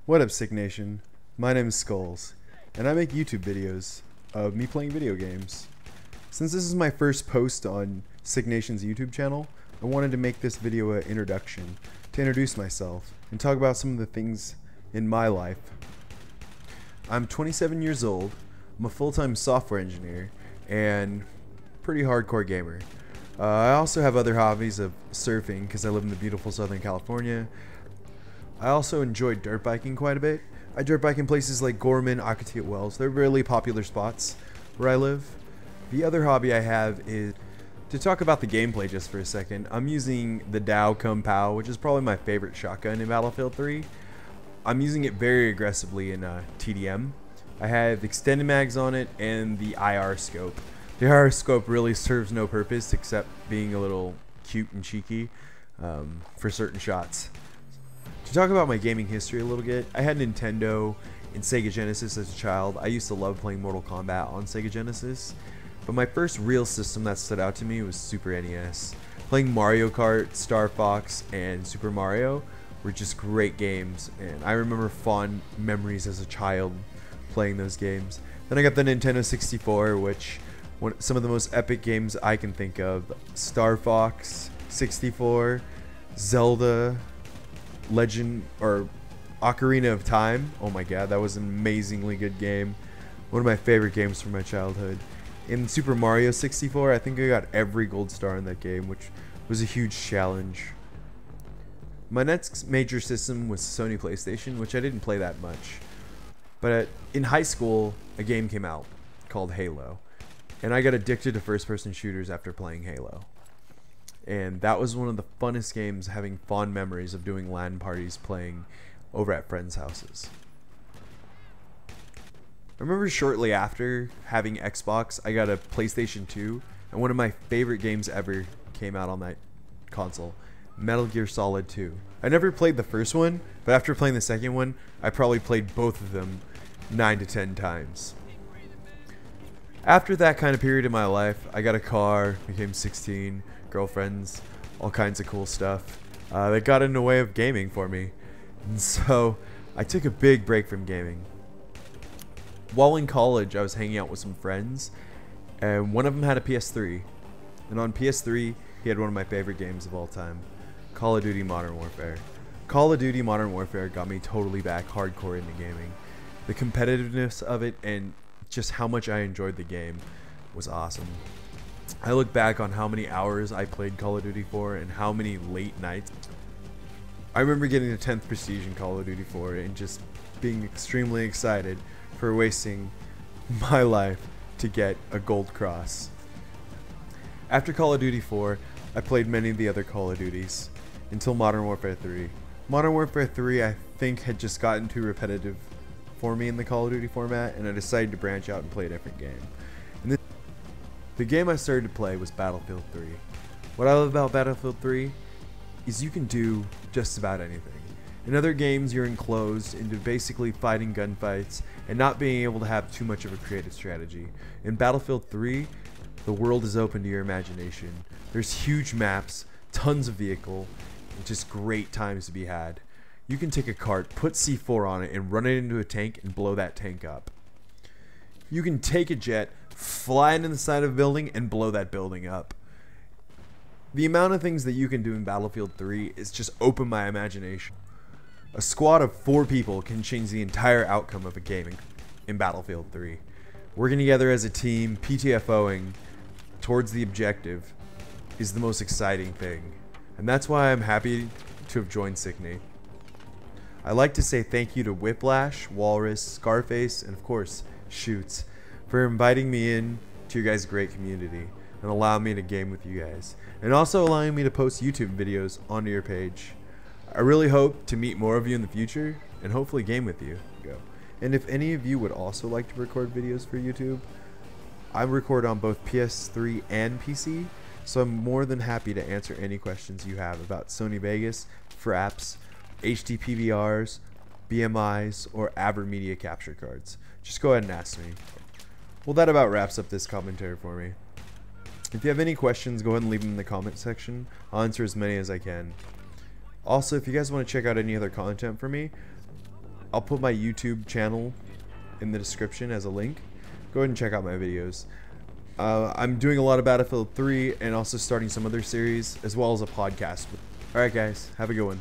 What up, Sick Nation? My name is Skulls, and I make YouTube videos of me playing video games. Since this is my first post on Sick Nation's YouTube channel, I wanted to make this video an introduction to introduce myself and talk about some of the things in my life. I'm 27 years old, I'm a full-time software engineer, and pretty hardcore gamer. I also have other hobbies of surfing because I live in the beautiful Southern California. I also enjoy dirt biking quite a bit. I dirt bike in places like Gorman, Akatia Wells. They're really popular spots where I live. The other hobby I have is to talk about the gameplay just for a second. I'm using the Dow Kung Pao, which is probably my favorite shotgun in Battlefield 3. I'm using it very aggressively in TDM. I have extended mags on it and the IR scope. The IR scope really serves no purpose except being a little cute and cheeky for certain shots. To talk about my gaming history a little bit, I had Nintendo and Sega Genesis as a child. I used to love playing Mortal Kombat on Sega Genesis, but my first real system that stood out to me was Super NES. Playing Mario Kart, Star Fox, and Super Mario were just great games, and I remember fond memories as a child playing those games. Then I got the Nintendo 64, which some of the most epic games I can think of: Star Fox 64, Zelda, Legend or Ocarina of Time. Oh my god, that was an amazingly good game. One of my favorite games from my childhood. In Super Mario 64, I think I got every gold star in that game, which was a huge challenge. My next major system was Sony PlayStation, which I didn't play that much. But in high school, a game came out called Halo, and I got addicted to first-person shooters after playing Halo. And that was one of the funnest games, having fond memories of doing LAN parties playing over at friends' houses. I remember shortly after having Xbox, I got a PlayStation 2, and one of my favorite games ever came out on that console, Metal Gear Solid 2. I never played the first one, but after playing the second one, I probably played both of them 9 to 10 times. After that kind of period in my life, I got a car, became 16, girlfriends, all kinds of cool stuff that got in the way of gaming for me. And so I took a big break from gaming. While in college, I was hanging out with some friends, and one of them had a PS3. And on PS3, he had one of my favorite games of all time, Call of Duty Modern Warfare. Call of Duty Modern Warfare got me totally back hardcore into gaming. The competitiveness of it and just how much I enjoyed the game was awesome. I look back on how many hours I played Call of Duty for and how many late nights. I remember getting the 10th Prestige in Call of Duty 4 and just being extremely excited for wasting my life to get a gold cross. After Call of Duty 4, I played many of the other Call of Duties until Modern Warfare 3. Modern Warfare 3, I think, had just gotten too repetitive for me in the Call of Duty format, and I decided to branch out and play a different game. And the game I started to play was Battlefield 3. What I love about Battlefield 3 is you can do just about anything. In other games, you're enclosed into basically fighting gunfights and not being able to have too much of a creative strategy. In Battlefield 3, the world is open to your imagination. There's huge maps, tons of vehicle, and just great times to be had. You can take a cart, put C4 on it, and run it into a tank and blow that tank up. You can take a jet, fly into the side of a building, and blow that building up. The amount of things that you can do in Battlefield 3 is just open my imagination. A squad of 4 people can change the entire outcome of a game in Battlefield 3. Working together as a team, PTFOing towards the objective is the most exciting thing. And that's why I'm happy to have joined Sickney. I'd like to say thank you to Whiplash, Walrus, Scarface, and of course, Shoots, for inviting me in to your guys' great community and allowing me to game with you guys, and also allowing me to post YouTube videos onto your page. I really hope to meet more of you in the future and hopefully game with you. And if any of you would also like to record videos for YouTube, I record on both PS3 and PC, so I'm more than happy to answer any questions you have about Sony Vegas, Fraps, HD PVRs, BMIs, or AverMedia capture cards. Just go ahead and ask me. Well, that about wraps up this commentary for me. If you have any questions, go ahead and leave them in the comment section. I'll answer as many as I can. Also, if you guys want to check out any other content from me, I'll put my YouTube channel in the description as a link. Go ahead and check out my videos. I'm doing a lot of Battlefield 3 and also starting some other series as well as a podcast. Alright guys, have a good one.